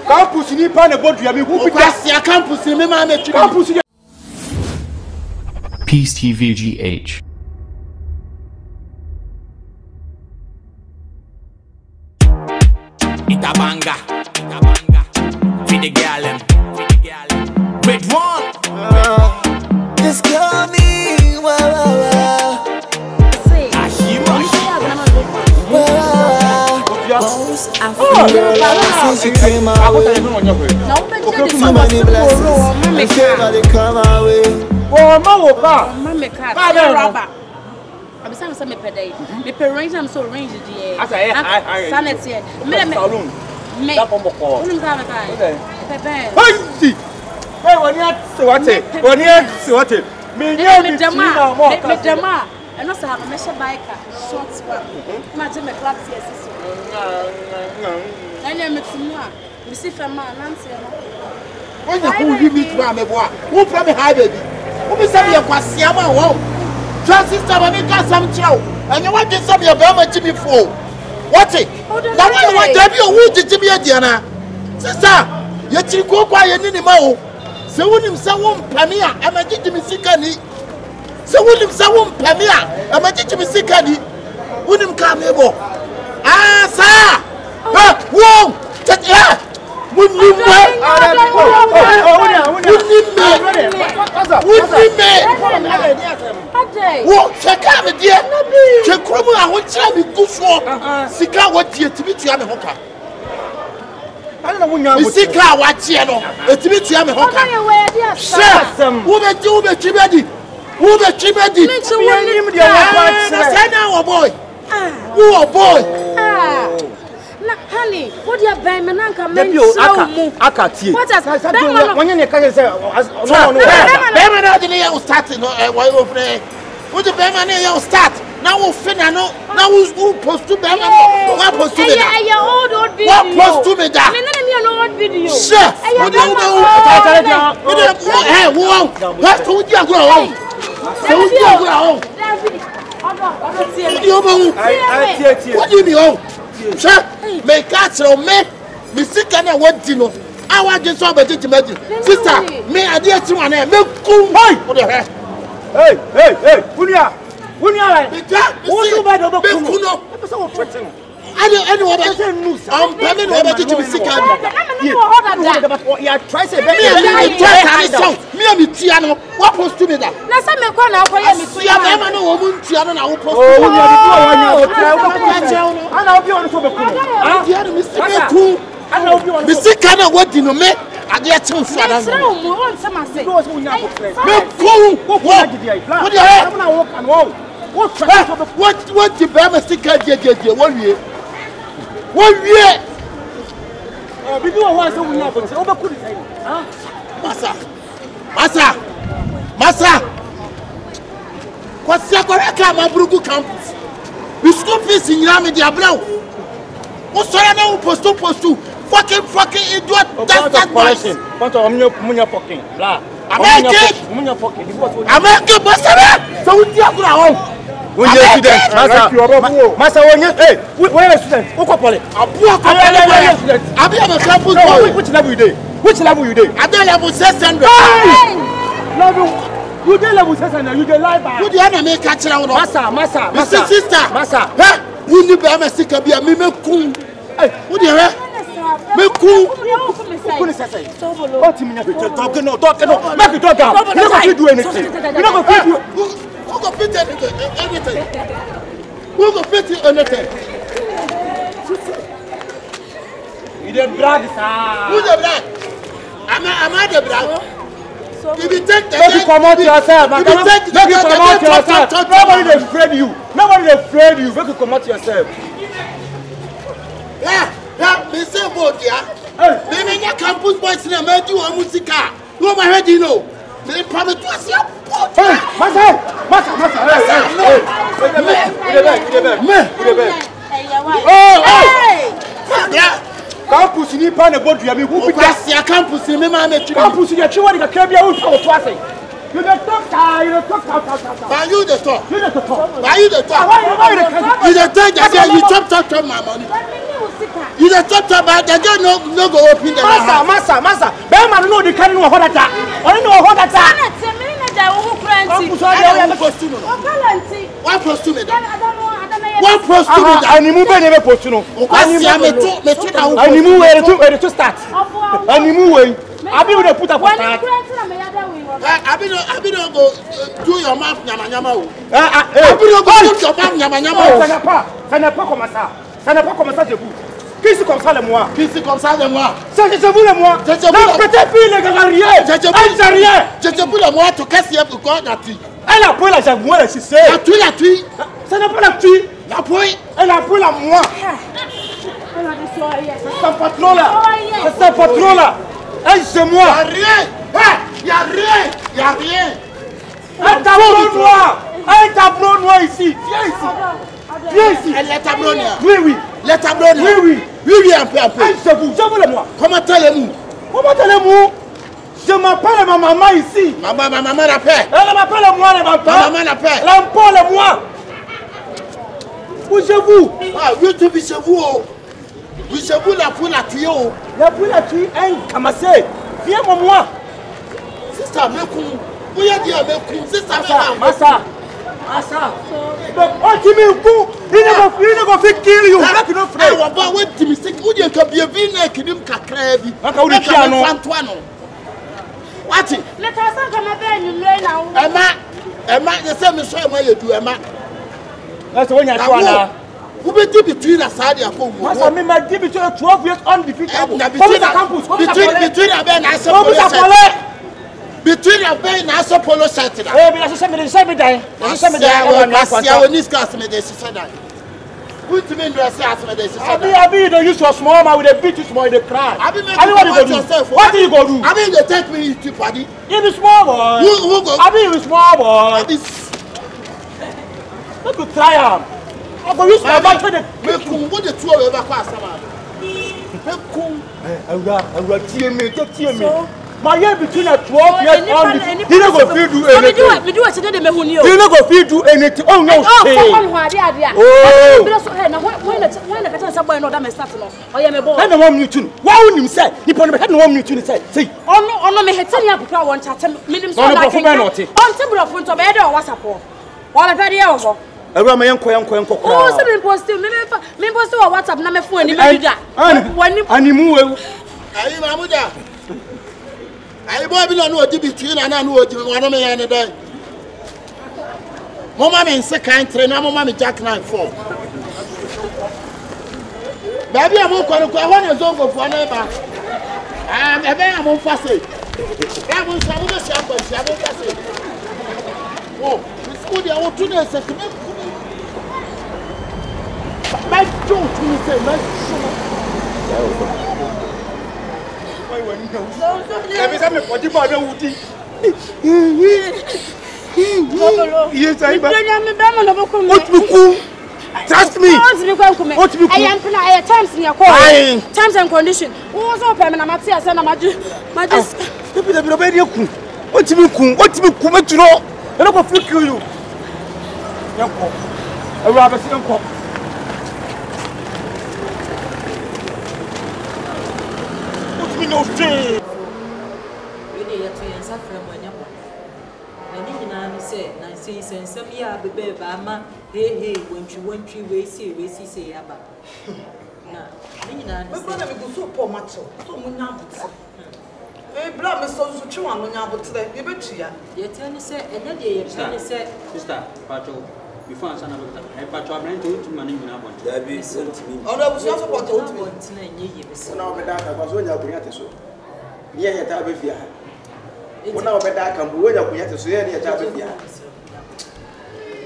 Campus ni pa na bodu ya me wu Gracia campus me ma me twi. Campus Peace TV GH. Itabanga. Feed the girl. Red one. Just call me. Wow. Since you came my way, too many blessings and favor they come my way. Oh, Mama, I'm saying me per day. Me per range, I'm so range the as I sanity. Me that bomb call. Hey, hey, when you what it? Me Dema. I know have a measure biker, short one. Imagine me clap here, sister. I am a you see, from man, Nancy. When you meet me, who from me high baby? Who be some your Quasiama home? Transistor, when you got some chow, and you want to some your Bama Jimmy for. What's it? Now, I want to have your wood to Jimmy Diana. Sister, yet you go quiet anymore. So, when you someone, Pamia, I'm a Jimmy Sikani. So, when you someone, Pamia, I'm a Jimmy Sikani. Wouldn't come here. Ah, sir! Whoa! Wouldn't you what? Check out the dear. Check Cromwell. I want to be good for Sika. What dear to be to Yama Hoka? I don't know when you're Sika. What Tiano? To be to Yama Hoka. Sir, who the do the Chimedi? Who the Chimedi? Say now, boy. Who a boy? Honey, what do you buy me? Nanka, men Akati. What has when you can say, no, Bema didn't start. Why over there? What the Bema start? Now we'll finish. Now who's post to Bema? What post to me? What post to me? That old video. Sure. What do you know? Hey, whoa. What's to you grow? So you grow. What do you mean? Sir, make cats on me. Mr. Canna, what do you know? I want to solve a gentleman. Sister, me, I did to one and milk cool. Hey, Wunya, what's the matter about Kuno? I don't anyone that news. I'm planning over to be sick. Try to me and the piano. What was to me that? Let's have a corner for you. I'm a woman, piano. I will post. I'll be on to the sick kind what do you make? I get some fun. What the Bama sticker? 1 year. 1 year. We do a once a week. Over could say, Massa. What's Sakoraka, my Brugu campus? We school fees in Yami Diablo. What's I know? Post to fucking idiot. That's that question. What are you fucking? American Massa. So we are going to when you're a student, Massa, hey, where are students? I'll be on a campus. Which level you do? Which level you do? I don't level 600. You did level 600. You did live. Who the enemy catch around? Massa, sister. Massa. Who you be a sick of your mimic cool? Who the hell? Me cool. What do you mean? Talking, no. Make it talk down. You're not going to do anything. You're not going to do who go fit anything? Who go fit anything? You did brag, sir. Who's the brag? Am I the brag? If you take the make you come out yourself. Make you come out yourself. Nobody is afraid of you. Nobody is afraid of you. Make you come out yourself. Yeah, me say about ya. Me me campus boys in the do a musica. No my head, you know. Me promise to us your pot. Massa. Yeah. Campus ni pa na bodu ya me hu Gracia campus ni me ma me twi. Campus ya twi wani ka bia wo to ase. You the talk, you the talk. Why you the talk? You the talk. Why you the talk? Why you the talk? You chop my money. You the talk, but the girl no go open the house. Massa. Bear know the kind of what that. I know what that. What costume? What costume? Animu be never postuno. Animu where to start. Animu way. I be with put up for start. I be no go do your mouth nyama. I be no go do your mouth nyama. Ça n'est pas comme ça. Ça n'est pas comme ça de vous. Qui c'est comme ça de moi? Qui c'est comme ça de moi? C'est vous le moi. La petite fille les gars rien. Je te dis le moi to casser pour quoi la tue. Elle a pris la jaguar la c'est. La tue. Ça n'est pas la tue. La pris. Elle a pris la moi. C'est un patron là. C'est un patron là. Elle c'est moi. Y a rien. Un tableau noir ici. Viens ici. Elle est tableau noir. Oui. Les tableaux noirs. Oui, un peu. Je vous le moi. Comment allez-vous? Je m'appelle ma maman ici. Ma maman l'appelle. Elle m'appelle moi, elle m'appelle. Ma maman l'appelle. L'emporte moi. Bougez-vous. Ah, oui, tu vis chez vous. Bougez-vous la poule à tuer. La poule à tuer, un camassé. Viens, moi. C'est ça, mais vous avez dit, c'est ça, Massa. Oh, tu me coup. Il ne va pas kill you. Wait, tu me sais que vous dites que bien venu qui nous crève. Antoine. What? Le casa comme ben you now. Emma, je sais monsieur moi you do Emma. That's when you are now. Vous be deep between la side ya ko. Massa me my deep between 12 years undefeated. Between the campus. Between the ben I between your bay and also polo set. Eh, but I said me die. I said me die. Put me in dress as me dey. I be you use your small man with a beat you small they cry. What do you go do? I mean they take me to party. You be small boy. Who go? I be you small boy. Let me try am. I go use my back for the what the two of pass am. My year between a 12 years on he no go feel do anything. Me do what you dey me huni o. He no go feel do anything. Oh no. Oh, someone who ada. Oh. Because when the person say boy no that me start no. Oh yeah me boy. Na me wan mute no. Why won him say? He pon me head no wan mute no say. Say. Ono me hetani apukra won chat me nim so like. On table of front of e dey WhatsApp o. Wala pede e o. Ewa me yanko. Oh, so me post o WhatsApp na me phone ni me do that. Animu we. Ayi mamuda. I boy be no odi between and no odi one me yan dey. Mama me second train na mama me jack 94. Baby am ko I want zongo for na ba. E be am fa say. E mo so mo se akwa si am fa say. Oh, school dey o tun e se me. My don't tun say my. Every time I put you by the woody. Yes, I trust me. I am times in your call. Times and condition. Who was open and I'm at here and I'm just. What you know? I don't want to kill you. I rather see them call. No shame. We need to answer from when you want. And in an say, Nancy and some year be Bama, hey, when you we see, say about. Now, we're going to go so poor macho, so much. Hey, blood is so true on when you're today. You bet you. Yet, and say, and then you say, Sister, Pato, you found some of them. I patch our brain to money in our one. That be sent to me. Oh, that was also what I want to know. I was when you're at so. Yeah, Tabifia. When I bet I can go up yet to see any Tabifia.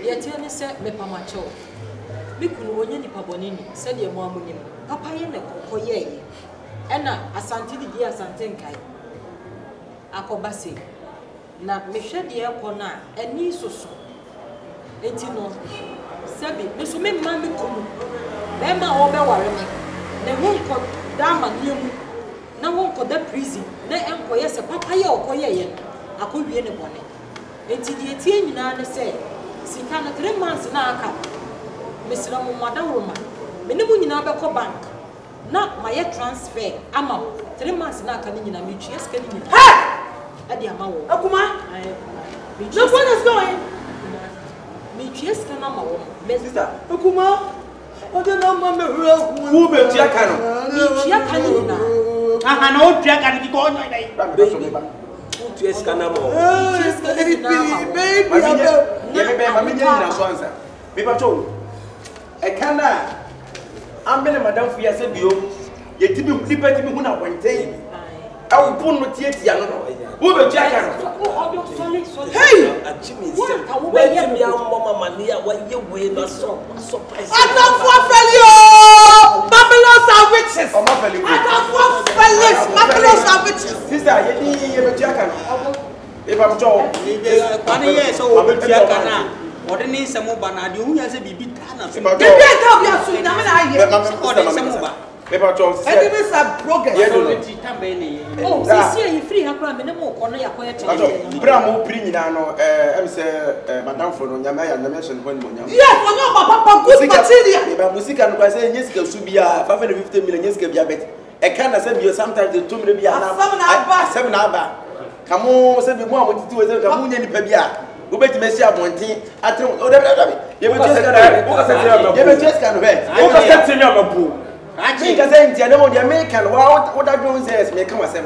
Yet, you said, me Pamacho. We could only Pabonini, said your mom, Papa and a cocoye. Anna, a Santini dear Santenkai. Akobasi. Na me shed the airpona, and ni so. Etino, Sabi, Miss Mammy Kumu, Emma over Warren, the won't call Dama Nium, no one called that prison, no employers a papaya or coyen. I could be anyone. Enti die tie nyina ne se sika na 3 months na aka mesira mo mada roma me ne mu nyina be ko bank na my transfer ama 3 months na aka ne nyina me tue sika ne nyina ha ade ama wo akuma no one is going me tue sika na ama wo sister akuma ode na ma me wo be tia kan me tia kan nyina aha na o tia kan ki ko onyo dai tu es kanamo baby mami nyina so ansa me pacho e kana ambele madam fu ya se bio ye tibi liberty mi hu na wonte awu pon no tietia no wo be tia kan hey achimi se wo be ye mi amoma mania wa ye we na so surprise atafo felio Babylon sandwiches o ma felio atafo felix Babylon sandwiches sister ye be tia kan e ba mcho kwani ye so wo be tia kan na ode ni se mo ba na de hu ya se bibi ta na so de be ta bi asu na me na ye ode se mo ba Paper Jones. Enemies are broken. Oh, see, you free. Hakura me nemo kono ya koye tele. Bra mo pri nyina no em se madam for no nyama ya na mention ko ni mo nyama. Yes, onyo papa good material. Me ba musika no kwa se nyesika su bia 550 million nyesika bia bet. E kan na se bio sometimes the 2 million bia na. 7 na ba. Kamo se bi mo amotiti we se kamo nya nipa bia. Go bet me see abontin atre o da ye be cheska no. Ye be cheska no be. O ka set me amapu. Achi ka say ntia na mo dia American what that do says me kan wasem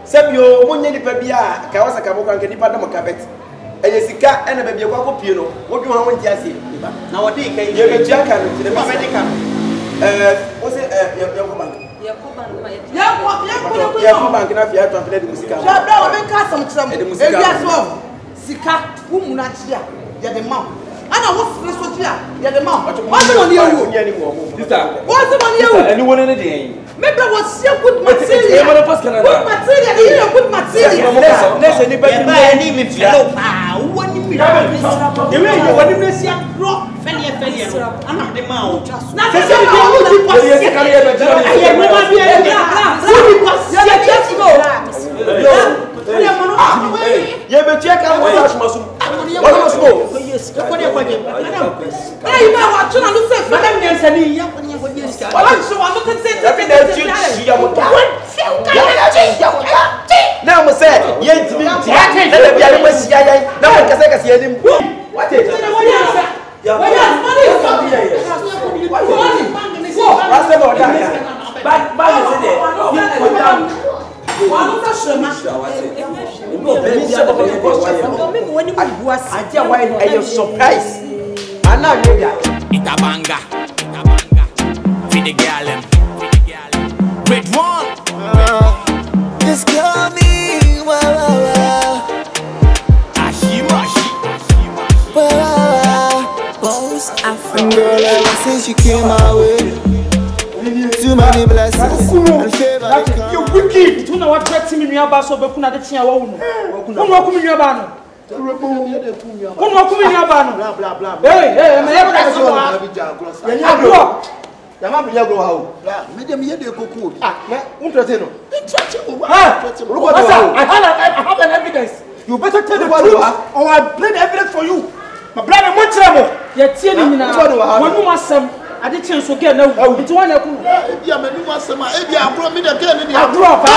sebio mo nya nipa bia ka wasa ka mo kan ka nipa da mo ka bet eye sika ena ba bia kwa ko pie no wo dwo ha won tia se na wo dey kan ye be tia kan ti ba medical o se ya ko bank ya ko bank na fia to afle de musika ja bra wo ben ka sam tram e bia so sika wo mu na tia ya de ma ana wo fere so tia ya de ma wo se woni ewu sister wo se woni ewu ani woni ne de me bra wo se good material good material you good material let's any bad man ni me fia ah woni mi de we you woni me sia ro fele no ana de ma o na se se de wo di pass ye kare ye be jira ye me ma bi ye wo di pass ye just go ye be check out what as masum what must go yes ko de kwaje eh ma wa tuna lu se madam nyensa ni ya ko ni ko yes ka wa so wa no te se ya mo ta ya na mo se ye ntimi nti na da bia le masia yan na mo kase kase ye nim what is ya wa ya money so bi ya wa se bo da ya ba se de one of shema surprise Itabanga for the girl Red one This girl me Post African girl ever since she came my way too many blessings and favor you wicked tuna wa 30 million aba so be kuna de tia wa wunu wunu wa kumi aba no wunu wa kumi aba no bla bla hey me ya bra so wa ya nya bro ya ma bia bro ha o me dem ye de koku ah me untrete no untrete o I have an evidence you better tell the world or I bring evidence for you my brother mo tremo ya tie ni nyina wonu masem ade chen so get na nti wan na ku e bia manu asema e bia agro me de ke ne dia agro fa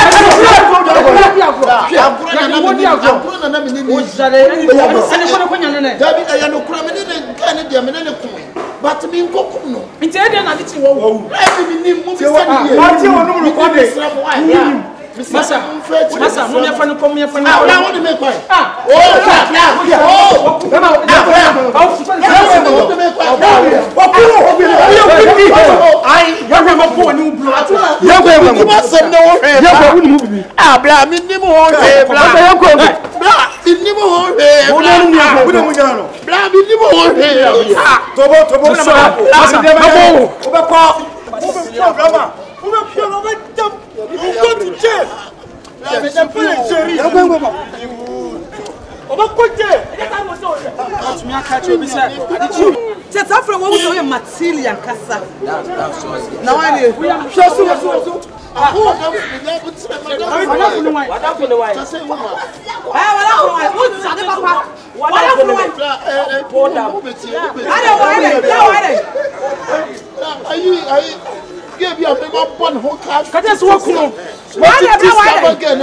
agro na me ni o jare ene ko nya ne dabi e ya no kura me ne ke ne dia me ne ku but me nkokum no nti e dia na ade chen wo e me ni mu bi sani ye ma ti wonu mu ko de Masa, mo me fa no kom me fa no. Ah, na won me kwai. Ah, Give you a big one whole car. Cut us walk. Why again?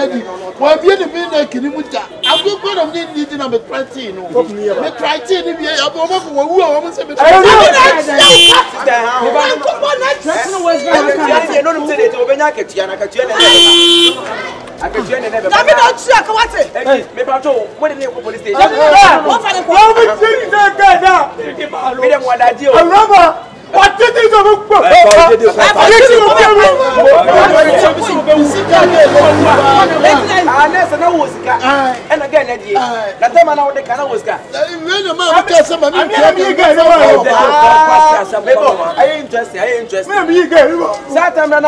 Why be the minute can you put that? I'm going to need number 20. No, me try to be a woman who almost said, I what did you do? And again, that time I know the kind of was got. I ain't interested. Sometimes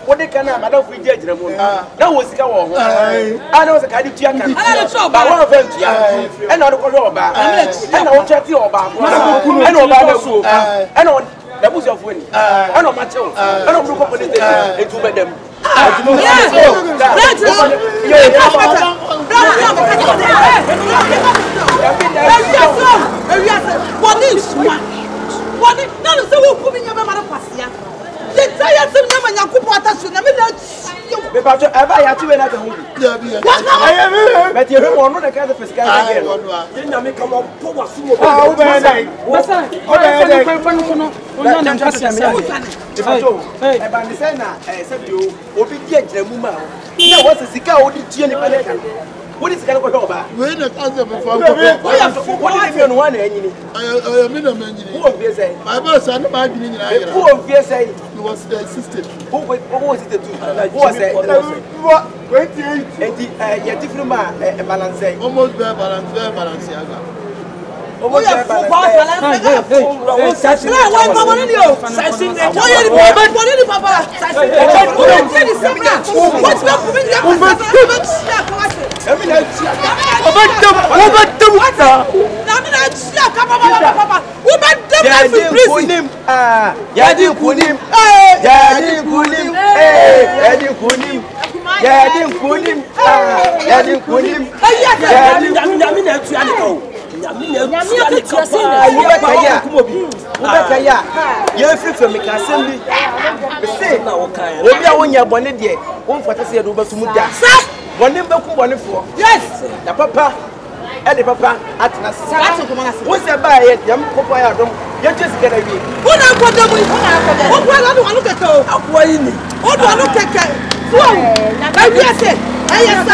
what they can have, I don't forget them. That was go on. I know the kind of tea. I know of them. And not about. And I will check you about. I know about the soup. I know. The bush of wind. I know my child. I don't look up on it to bet them. What is going to go back? When the council before what is on one end? I mean, who of you say? My boss, I'm imagining who of you say he was the assistant. Who was it? Who was it? 28. And yet, different balance, almost bare balance. Oh, yeah, yes, the papa. And the papa at what's the buy it? Young papa, you're just gonna be. What I put them with? What I don't look at all. What do I look at? I am